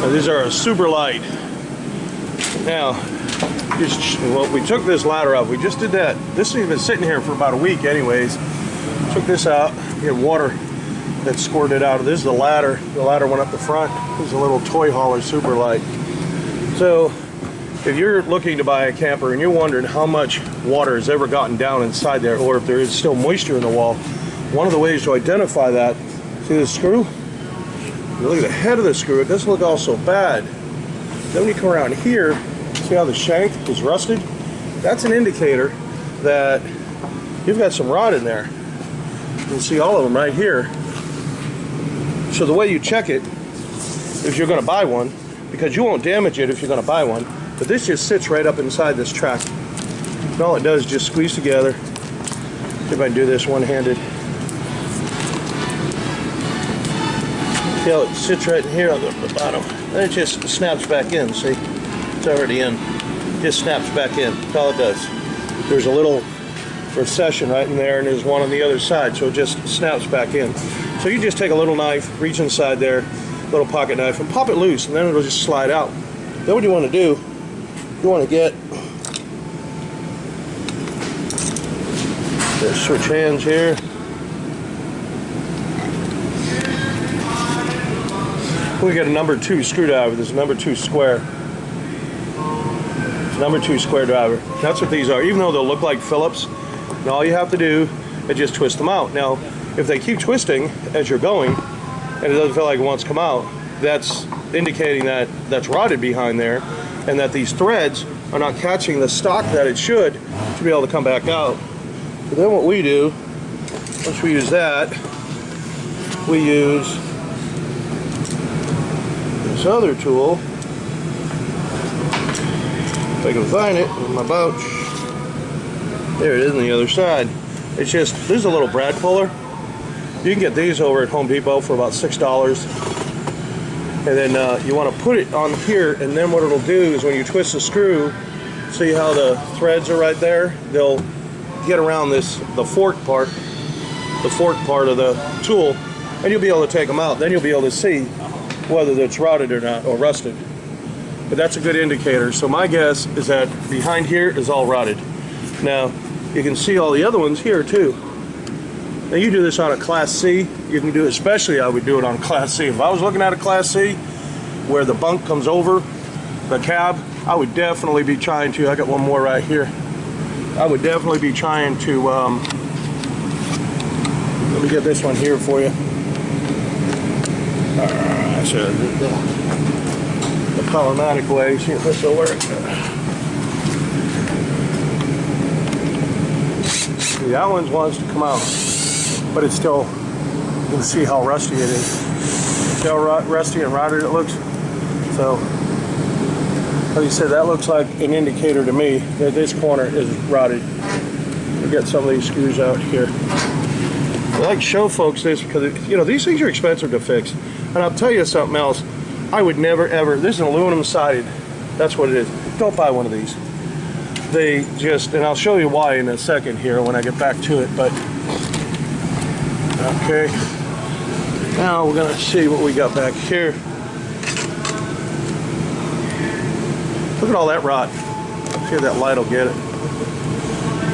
Now, these are a super light. Now, well, we took this ladder off. We just did that. This thing's been sitting here for about a week anyways. Took this out. You have water that squirted out. This is the ladder. The ladder went up the front. This is a little toy hauler super light. So if you're looking to buy a camper and you're wondering how much water has ever gotten down inside there, or if there is still moisture in the wall, one of the ways to identify that, see this screw? You look at the head of the screw, it doesn't look all so bad. Then when you come around here, see how the shank is rusted? That's an indicator that you've got some rot in there. You can see all of them right here. So the way you check it, if you're going to buy one, because you won't damage it if you're going to buy one, but this just sits right up inside this track. And all it does is just squeeze together. See if I can do this one-handed. See how it sits right in here on the bottom. Then it just snaps back in, see? It's already in. It just snaps back in. That's all it does. There's a little recession right in there, and there's one on the other side, so it just snaps back in. So you just take a little knife, reach inside there, little pocket knife, and pop it loose, and then it'll just slide out. Then what you want to do, you want to get, just switch hands here. We got a number 2 screwdriver. This is number 2 square. It's number 2 square driver. That's what these are. Even though they'll look like Phillips, and all you have to do is just twist them out. Now, if they keep twisting as you're going, and it doesn't feel like it wants to come out, that's indicating that that's rotted behind there, and that these threads are not catching the stock that it should to be able to come back out. But then what we do, once we use that, we use this other tool. If I can find it in my pouch. There it is on the other side. It's just, this is a little brad puller. You can get these over at Home Depot for about $6. And then you want to put it on here, and then what it'll do is when you twist the screw, see how the threads are right there? They'll get around the fork part of the tool, and you'll be able to take them out. Then you'll be able to see whether it's rotted or not, or rusted. But that's a good indicator. So my guess is that behind here is all rotted. Now, you can see all the other ones here too. Now you do this on a Class C, you can do it, especially I would do it on Class C. If I was looking at a Class C where the bunk comes over the cab, I would definitely be trying to, I got one more right here. I would definitely be trying to, let me get this one here for you. So the powermatic way, see if this will work. See, that one wants to come out, but it's still, you can see how rusty it is. See how rusty and rotted it looks? So, like you said, that looks like an indicator to me that this corner is rotted. We'll get some of these screws out here. I like to show folks this because, you know, these things are expensive to fix. And I'll tell you something else. I would never ever, this is an aluminum sided, that's what it is. Don't buy one of these. They just, and I'll show you why in a second here when I get back to it, but, okay. Now we're gonna see what we got back here. Look at all that rot. See if that light will get it.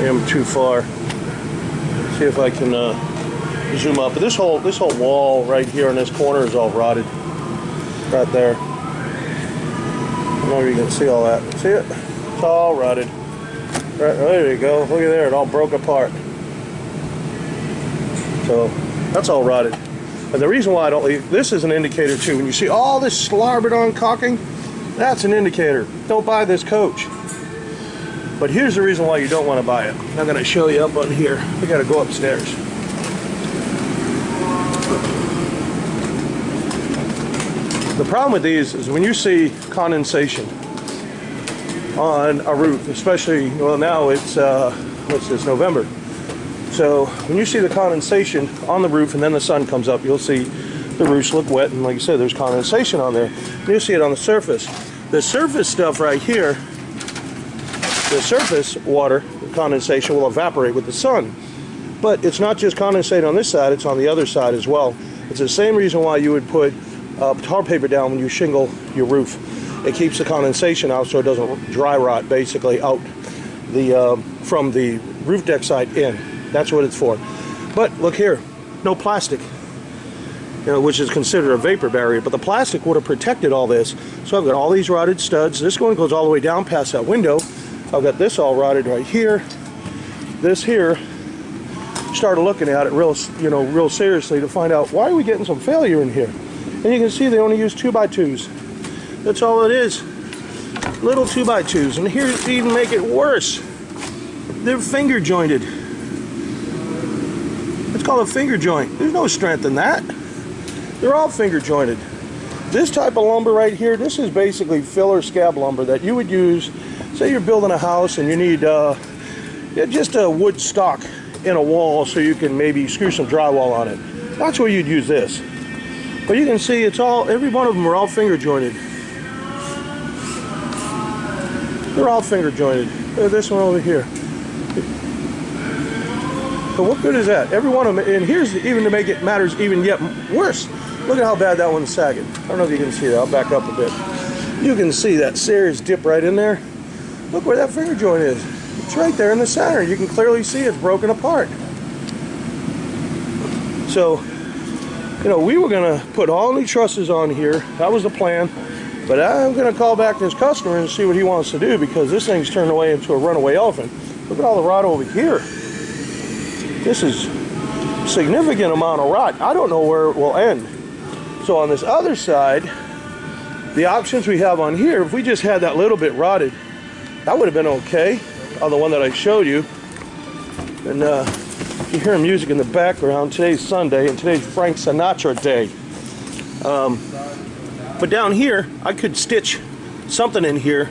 I'm too far. See if I can zoom up. But this whole wall right here in this corner is all rotted. Right there. I don't know if you can see all that. See it? It's all rotted. Right, there you go. Look at there. It all broke apart. So that's all rotted. And the reason why I don't leave, this is an indicator too. When you see all this slarbed on caulking, that's an indicator. Don't buy this coach. But here's the reason why you don't want to buy it. I'm going to show you up on here. We got to go upstairs. The problem with these is when you see condensation on a roof, especially, well, now it's what's this, November. So when you see the condensation on the roof and then the sun comes up, you'll see the roofs look wet, and like you said, there's condensation on there. And you'll see it on the surface. The surface stuff right here, the surface water, the condensation will evaporate with the sun. But it's not just condensating on this side, it's on the other side as well. It's the same reason why you would put tar paper down when you shingle your roof. It keeps the condensation out so it doesn't dry rot basically out from the roof deck side in. That's what it's for. But look here, no plastic, which is considered a vapor barrier, but the plastic would have protected all this. So I've got all these rotted studs. This one goes all the way down past that window. I've got this all rotted right here. This here, started looking at it real seriously to find out why are we getting some failure in here. And you can see they only use 2x2s. That's all it is. Little 2x2s. And here to even make it worse, they're finger jointed. It's called a finger joint. There's no strength in that. They're all finger jointed. This type of lumber right here, this is basically filler scab lumber that you would use, say you're building a house and you need just a wood stock in a wall so you can maybe screw some drywall on it. That's where you'd use this. But you can see it's all, every one of them are all finger jointed. They're all finger jointed. Look at this one over here. But what good is that? Every one of them, and here's even to make it matters even yet worse. Look at how bad that one's sagging. I don't know if you can see that. I'll back up a bit. You can see that serious dip right in there. Look where that finger joint is. It's right there in the center. You can clearly see it's broken apart. So, we were going to put all new trusses on here. That was the plan. But I'm going to call back this customer and see what he wants to do, because this thing's turned away into a runaway elephant. Look at all the rot over here. This is a significant amount of rot. I don't know where it will end. So on this other side, the options we have on here, if we just had that little bit rotted, that would have been okay, on the one that I showed you. And you hear music in the background. Today's Sunday, and today's Frank Sinatra Day. But down here, I could stitch something in here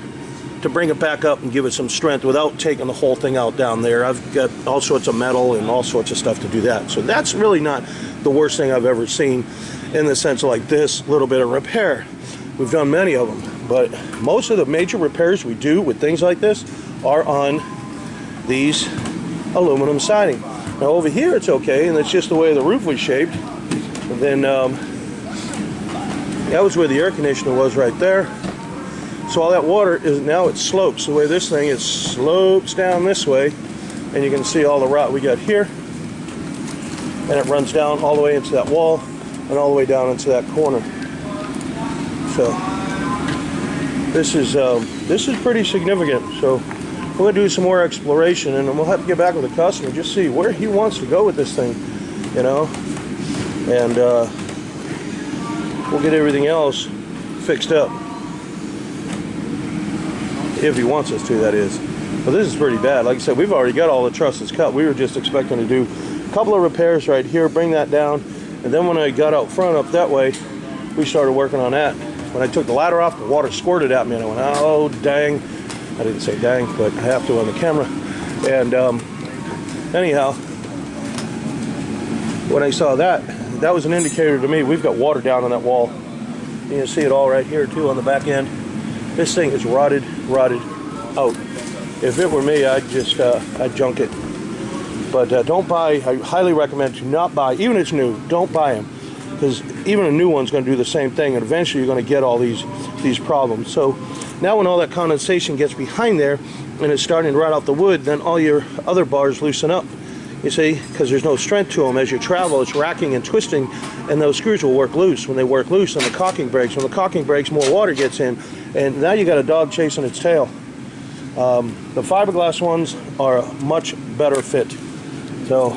to bring it back up and give it some strength without taking the whole thing out down there. I've got all sorts of metal and all sorts of stuff to do that. So that's really not the worst thing I've ever seen, in the sense of like this little bit of repair. We've done many of them, but most of the major repairs we do with things like this are on these aluminum siding. Now over here it's okay, and it's just the way the roof was shaped. And then that was where the air conditioner was right there. So all that water is now, it slopes. The way this thing is, slopes down this way, and you can see all the rot we got here, and it runs down all the way into that wall and all the way down into that corner. So this is pretty significant. So we're going to do some more exploration, and then we'll have to get back with the customer, just see where he wants to go with this thing, and we'll get everything else fixed up. If he wants us to, that is. But this is pretty bad. Like I said, we've already got all the trusses cut. We were just expecting to do a couple of repairs right here, bring that down, and then when I got out front up that way, we started working on that. When I took the ladder off, the water squirted at me, and I went, oh, dang. I didn't say dang, but I have to on the camera. And anyhow, when I saw that, that was an indicator to me we've got water down on that wall. You can see it all right here, too, on the back end. This thing is rotted out. If it were me, I'd just I'd junk it. But don't buy. I highly recommend to not buy, even if it's new. Don't buy them, because even a new one's going to do the same thing, and eventually you're going to get all these problems. So now, when all that condensation gets behind there and it's starting to rot out the wood, then all your other bars loosen up. You see, because there's no strength to them. As you travel, it's racking and twisting, and those screws will work loose. When they work loose, then the caulking breaks. When the caulking breaks, more water gets in, and now you got a dog chasing its tail. The fiberglass ones are a much better fit. So,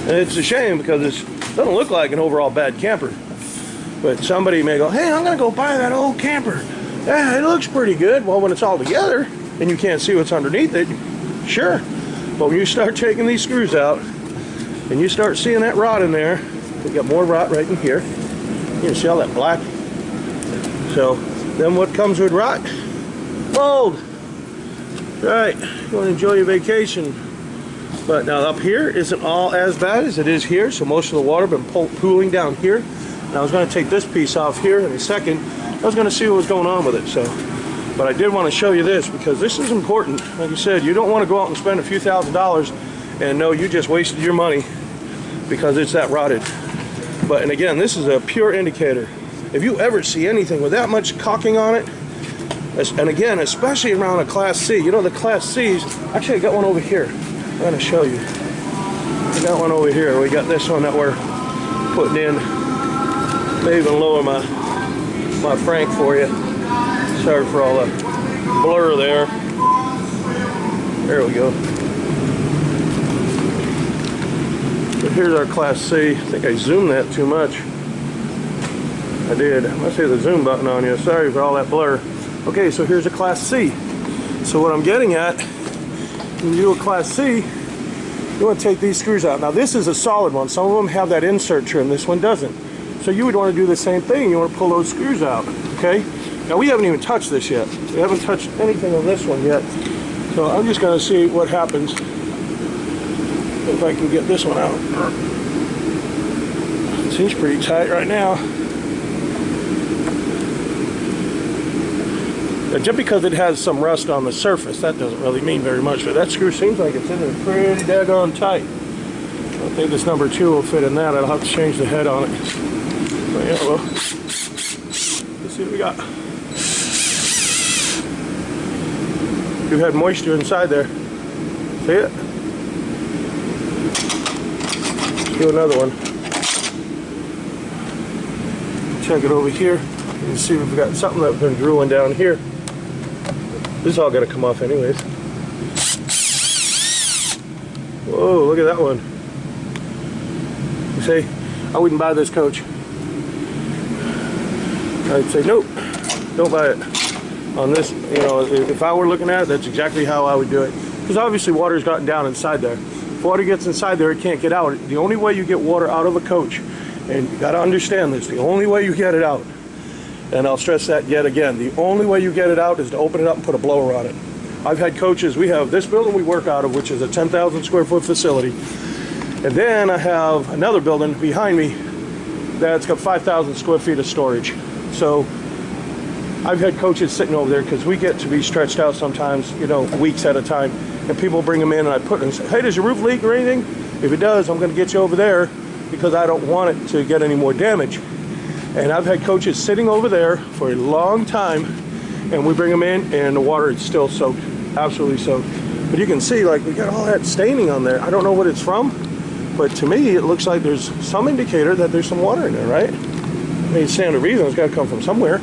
and it's a shame because it doesn't look like an overall bad camper. But somebody may go, hey, I'm going to go buy that old camper. Yeah, it looks pretty good. Well, when it's all together and you can't see what's underneath it, sure. But when you start taking these screws out and you start seeing that rot in there, we got more rot right in here. You can see all that black. So then what comes with rot? Mold. Right, you want to enjoy your vacation. But now up here isn't all as bad as it is here, so most of the water been pooling down here. And I was going to take this piece off here in a second. I was going to see what was going on with it. So, but I did want to show you this because this is important. Like you said, you don't want to go out and spend a few $1,000s and know you just wasted your money because it's that rotted. But, and again, this is a pure indicator. If you ever see anything with that much caulking on it, and again, especially around a Class C, you know, the Class C's, actually I got one over here. I'm going to show you. I got one over here. We got this one that we're putting in. May even lower my Frank for you. Sorry for all the blur there. There we go. But here's our Class C. I think I zoomed that too much. I did. I must hit the zoom button on you. Sorry for all that blur. Okay, so here's a Class C. So what I'm getting at, when you do a Class C, you want to take these screws out. Now this is a solid one. Some of them have that insert trim. This one doesn't. So you would want to do the same thing. You want to pull those screws out. Okay? Now we haven't even touched this yet. We haven't touched anything on this one yet. So I'm just going to see what happens if I can get this one out. It seems pretty tight right now. Just because it has some rust on the surface, that doesn't really mean very much. But that screw seems like it's in there pretty daggone tight. I think this number 2 will fit in that. I'll have to change the head on it. So yeah, well, let's see what we got. You had moisture inside there. See it? Let's do another one. Check it over here and see if we've got something that's been drooling down here. This is all got to come off anyways. Whoa, look at that one. You see, I wouldn't buy this coach. I'd say nope, don't buy it. On this, you know, if I were looking at it, that's exactly how I would do it. Because obviously water's gotten down inside there. If water gets inside there, it can't get out. The only way you get water out of a coach, and you got to understand this, the only way you get it out, and I'll stress that yet again, the only way you get it out is to open it up and put a blower on it. I've had coaches, we have this building we work out of, which is a 10,000 square foot facility. And then I have another building behind me that's got 5,000 square feet of storage. So I've had coaches sitting over there because we get to be stretched out sometimes, you know, weeks at a time. And people bring them in and I put them and say, hey, does your roof leak or anything? If it does, I'm going to get you over there because I don't want it to get any more damage. And I've had coaches sitting over there for a long time and we bring them in and the water is still soaked, absolutely soaked. But you can see, like, we got all that staining on there. I don't know what it's from, but to me, it looks like there's some indicator that there's some water in there, right? I mean, standard reason, it's got to come from somewhere.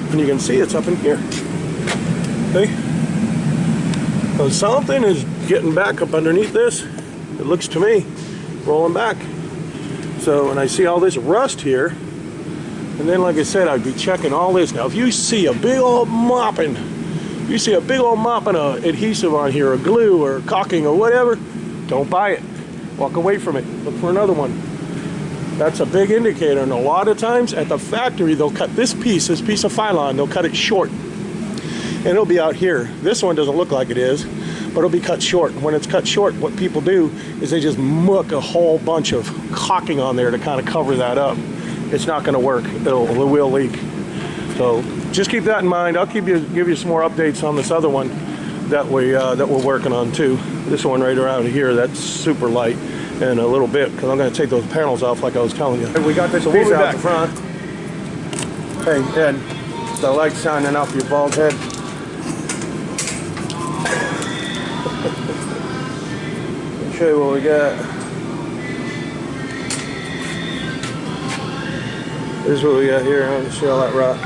And you can see it's up in here. See? So something is getting back up underneath this. It looks to me, rolling back. So, and I see all this rust here. And then, like I said, I'd be checking all this. Now, if you see a big old mopping, of adhesive on here, or glue, or caulking, or whatever, don't buy it. Walk away from it. Look for another one. That's a big indicator. And a lot of times at the factory, they'll cut this piece of Phylon, they'll cut it short. And it'll be out here. This one doesn't look like it is, but it'll be cut short. When it's cut short, what people do is they just muck a whole bunch of caulking on there to kind of cover that up. It's not going to work. It will leak. So just keep that in mind. I'll give you some more updates on this other one that we're working on too. This one right around here, that's super light, in a little bit because I'm going to take those panels off like I was telling you. We got this piece out the front. Hey Ed, the light shining off your bald head. Let me show you what we got. This is what we got here. I'm going to see all that rock.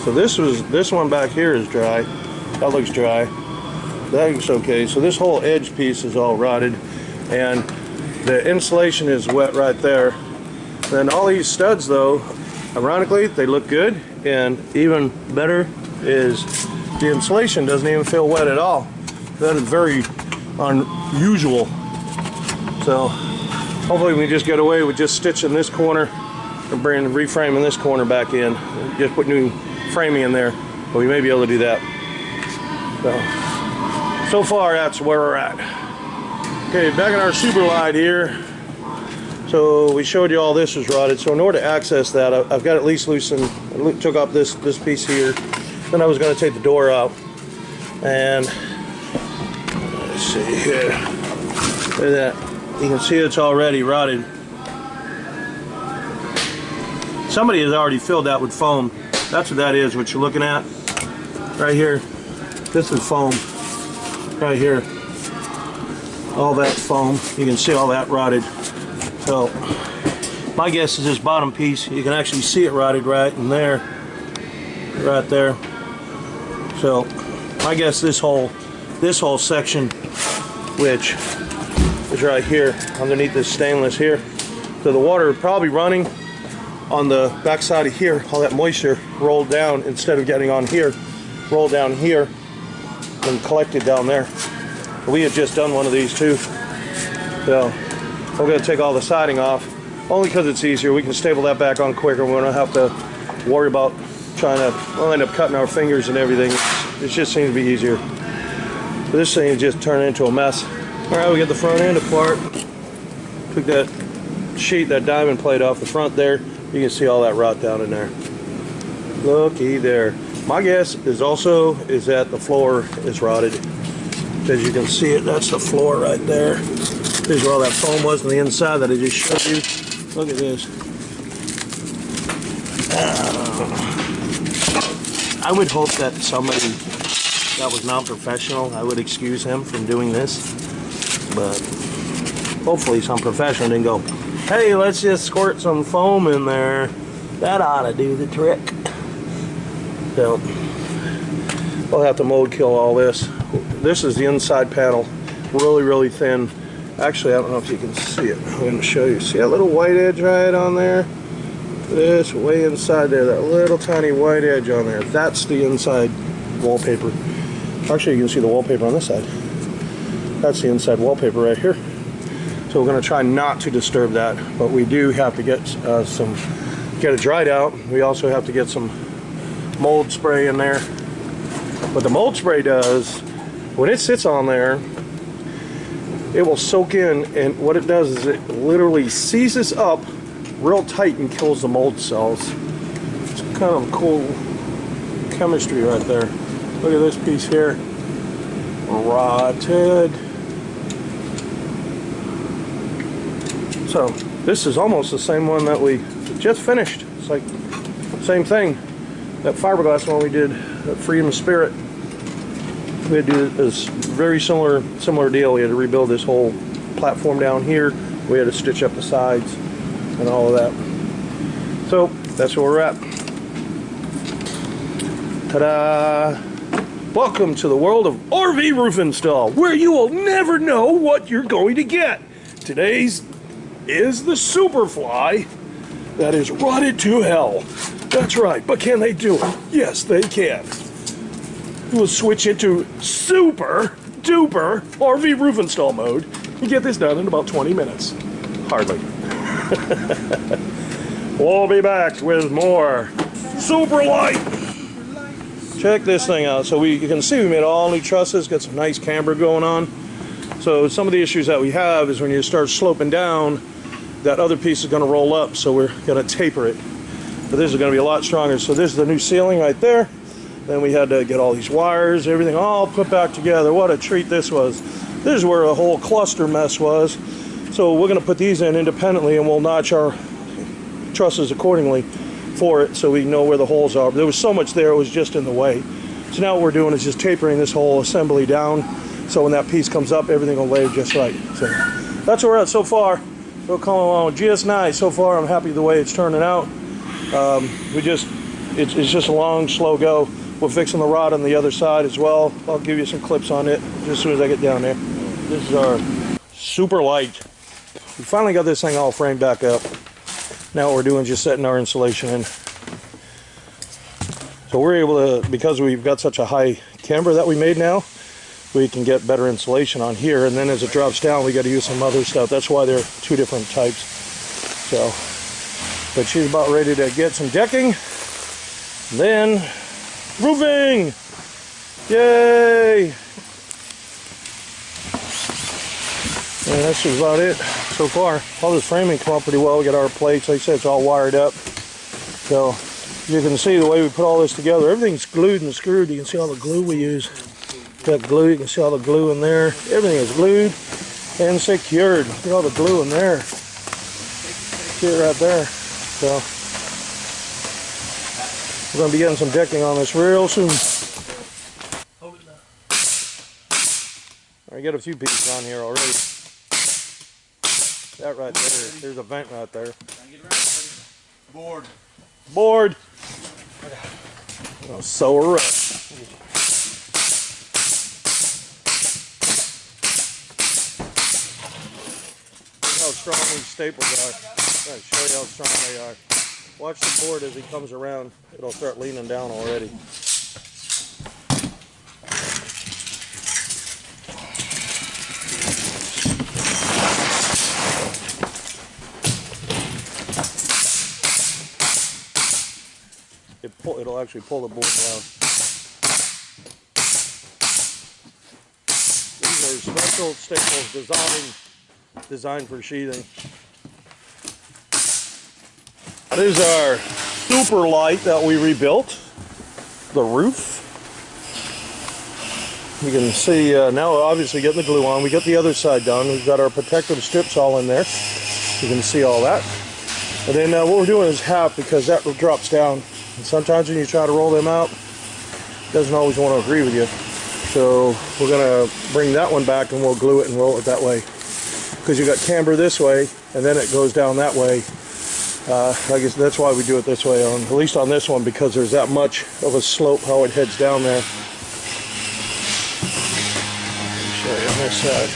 So this one back here is dry. That looks dry. That looks okay. So this whole edge piece is all rotted, and the insulation is wet right there. Then all these studs, though, ironically, they look good, and even better is the insulation doesn't even feel wet at all. That is very unusual. So hopefully we just get away with just stitching this corner and reframing this corner back in. Just put new framing in there, but we may be able to do that. So far that's where we're at. Okay, back in our super light here. So we showed you all this was rotted. So in order to access that, I've got at least loosened, took off this piece here. Then I was going to take the door out, and let's see here. Look at that. You can see it's already rotted. Somebody has already filled that with foam. That's what that is, what you're looking at right here. This is foam right here. All that foam, you can see all that rotted. So my guess is this bottom piece, you can actually see it rotted right in there, right there. So my guess this whole section, which is right here underneath this stainless here, so the water is probably running on the back side of here. All that moisture rolled down, instead of getting on here, rolled down here and collected down there. We had just done one of these too, so we're going to take all the siding off, only because it's easier. We can staple that back on quicker. We don't have to worry about trying to, we'll end up cutting our fingers and everything. It just seems to be easier. But this thing is just turning into a mess. Alright, we get the front end apart. Took that sheet, that diamond plate off the front there. You can see all that rot down in there. Looky there. My guess is also that the floor is rotted. As you can see it, that's the floor right there. Here's where all that foam was on the inside that I just showed you. Look at this. I would hope that somebody that was non-professional, I would excuse him from doing this. But hopefully some professional didn't go, hey, let's just squirt some foam in there. That ought to do the trick. So we'll have to mold kill all this. This is the inside panel, really, really thin. Actually, I don't know if you can see it. I'm going to show you. See that little white edge right on there? This way inside there, that little tiny white edge on there. That's the inside wallpaper. Actually, you can see the wallpaper on this side. That's the inside wallpaper right here. So we're going to try not to disturb that, but we do have to get get it dried out. We also have to get some mold spray in there. What the mold spray does, when it sits on there, it will soak in, and what it does is it literally seizes up real tight and kills the mold cells. It's kind of cool chemistry right there. Look at this piece here, rotted. So this is almost the same one that we just finished. It's like same thing. That fiberglass one we did, that Freedom of Spirit. We had to do this very similar deal. We had to rebuild this whole platform down here. We had to stitch up the sides and all of that. So that's where we're at. Ta-da! Welcome to the world of RV roof install, where you will never know what you're going to get. Today's is the Superfly that is rotted to hell. That's right, but can they do it? Yes, they can. We'll switch into super duper RV roof install mode and get this done in about 20 minutes. Hardly. We'll be back with more Super Light. Check this thing out. So you can see we made all new trusses, got some nice camber going on. So some of the issues that we have is when you start sloping down, that other piece is going to roll up, so we're going to taper it. But this is going to be a lot stronger. So this is the new ceiling right there. Then we had to get all these wires, everything all put back together. What a treat this was. This is where a whole cluster mess was. So we're going to put these in independently, and we'll notch our trusses accordingly for it so we know where the holes are. But there was so much there, it was just in the way. So now what we're doing is just tapering this whole assembly down, so when that piece comes up, everything will lay just right. So that's where we're at so far. We're coming along just nice so far. I'm happy the way it's turning out. It's just a long, slow go. We're fixing the rod on the other side as well. I'll give you some clips on it just as soon as I get down there. This is our Super Light. We finally got this thing all framed back up. Now what we're doing is just setting our insulation in. So we're able to, because we've got such a high camber that we made now, we can get better insulation on here, and then as it drops down we got to use some other stuff. That's why they're two different types. So, but she's about ready to get some decking. Then roofing! Yay! And that's about it so far. All this framing come out pretty well. We got our plates, like I said, it's all wired up. So you can see the way we put all this together. Everything's glued and screwed. You can see all the glue we use. Got glue, you can see all the glue in there. Everything is glued and secured. See all the glue in there. See it right there. So going to be getting some decking on this real soon. I got a few pieces on here already. That right there, there's a vent right there. Board. Board. Oh, so are up. Look how strong these staples are. I'm going to show you how strong they are. Watch the board as he comes around. It'll start leaning down already. It'll actually pull the board down. These are special staples designed for sheathing. This is our super light that we rebuilt. The roof. You can see now obviously getting the glue on. We got the other side done. We've got our protective strips all in there. You can see all that. And then what we're doing is half, because that drops down. And sometimes when you try to roll them out, it doesn't always want to agree with you. So we're going to bring that one back and we'll glue it and roll it that way. Because you got camber this way and then it goes down that way. I guess that's why we do it this way, at least on this one, because there's that much of a slope how it heads down there. Let me show you on this side.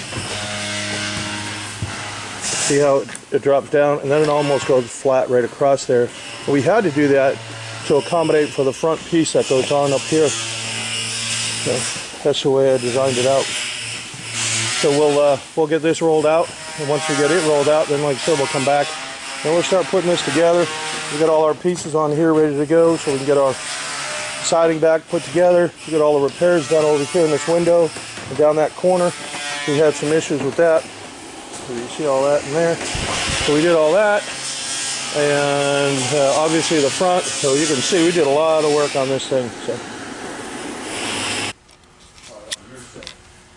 See how it drops down and then it almost goes flat right across there. We had to do that to accommodate for the front piece that goes on up here. So that's the way I designed it out. So we'll get this rolled out, and once we get it rolled out, then like I said, we'll come back and we'll start putting this together. We got all our pieces on here ready to go, so we can get our siding back put together. We got all the repairs done over here in this window and down that corner. We had some issues with that. So you see all that in there. So we did all that. And obviously the front, so you can see we did a lot of work on this thing. So.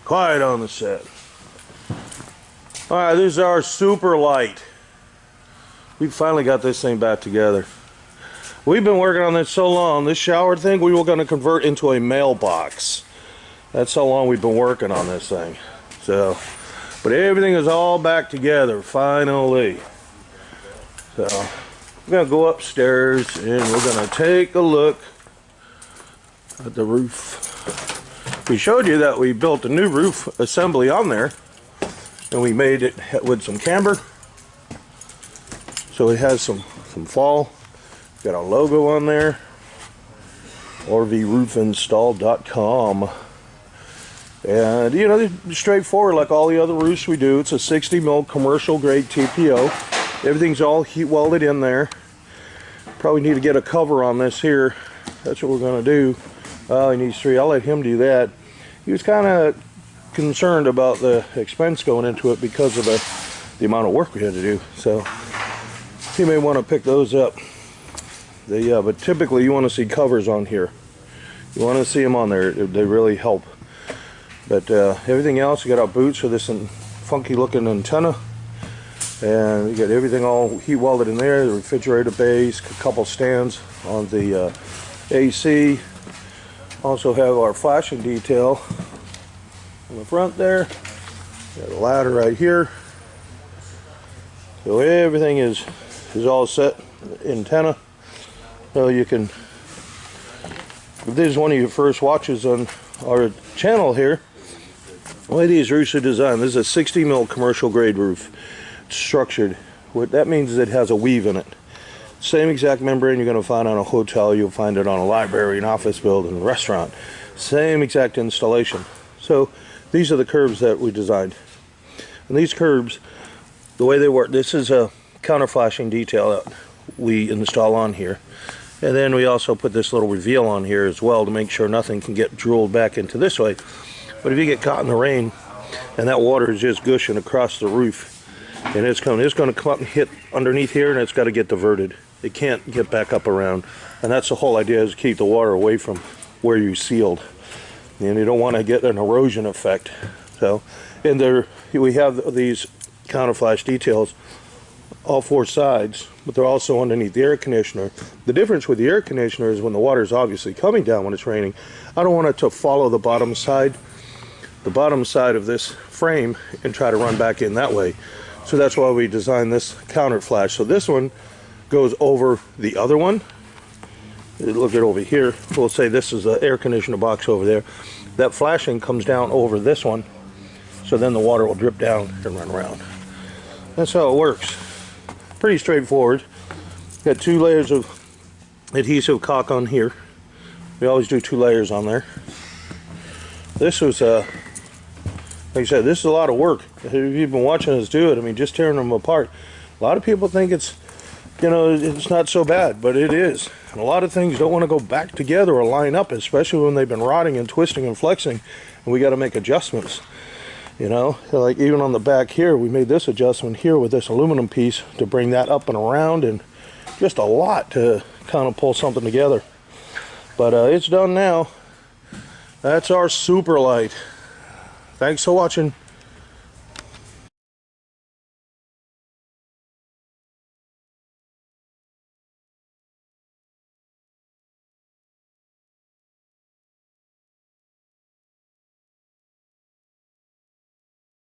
Quiet on the set. Alright, this is our super light. We finally got this thing back together. We've been working on this so long. This shower thing we were going to convert into a mailbox. That's how long we've been working on this thing. So, but everything is all back together finally. So we're going to go upstairs and we're going to take a look at the roof. We showed you that we built a new roof assembly on there, and we made it with some camber. So it has some fall. Got our logo on there. rvroofinstall.com. And you know, straightforward like all the other roofs we do. It's a 60 mil commercial grade TPO. Everything's all heat welded in there. Probably need to get a cover on this here. That's what we're going to do. He needs 3. I'll let him do that. He was kind of concerned about the expense going into it because of the amount of work we had to do. So you may want to pick those up. But typically you want to see covers on here. You want to see them on there. They really help. But everything else, you got our boots for this funky looking antenna. And you got everything all heat welded in there. The refrigerator base, a couple stands on the AC. Also have our flashing detail on the front there. Got a ladder right here. So everything is all set. Antenna. So you can, if this is one of your first watches on our channel here, the way these roofs are designed, this is a 60 mil commercial grade roof. It's structured. What that means is it has a weave in it. Same exact membrane you're going to find on a hotel, you'll find it on a library, an office building, a restaurant. Same exact installation. So these are the curves that we designed. And these curves, the way they work, this is a counter flashing detail that we install on here. And then we also put this little reveal on here as well to make sure nothing can get drooled back into this way. But if you get caught in the rain and that water is just gushing across the roof, and it's going to come up and hit underneath here, and it's got to get diverted. It can't get back up around. And that's the whole idea, is to keep the water away from where you sealed. And you don't want to get an erosion effect. So, and there we have these counter flash details all four sides, but they're also underneath the air conditioner. The difference with the air conditioner is when the water is obviously coming down when it's raining, I don't want it to follow the bottom side of this frame and try to run back in that way. So that's why we designed this counter flash. So this one goes over the other one. Look at over here. We'll say this is the air conditioner box over there. That flashing comes down over this one, so then the water will drip down and run around. That's how it works. Pretty straightforward. Got 2 layers of adhesive caulk on here. We always do 2 layers on there. This was like I said, this is a lot of work. If you've been watching us do it, I mean, just tearing them apart. A lot of people think it's, you know, it's not so bad, but it is. And a lot of things don't want to go back together or line up, especially when they've been rotting and twisting and flexing, and we got to make adjustments. You know, like even on the back here, we made this adjustment here with this aluminum piece to bring that up and around, and just a lot to kind of pull something together. But it's done now. That's our super light. Thanks for watching.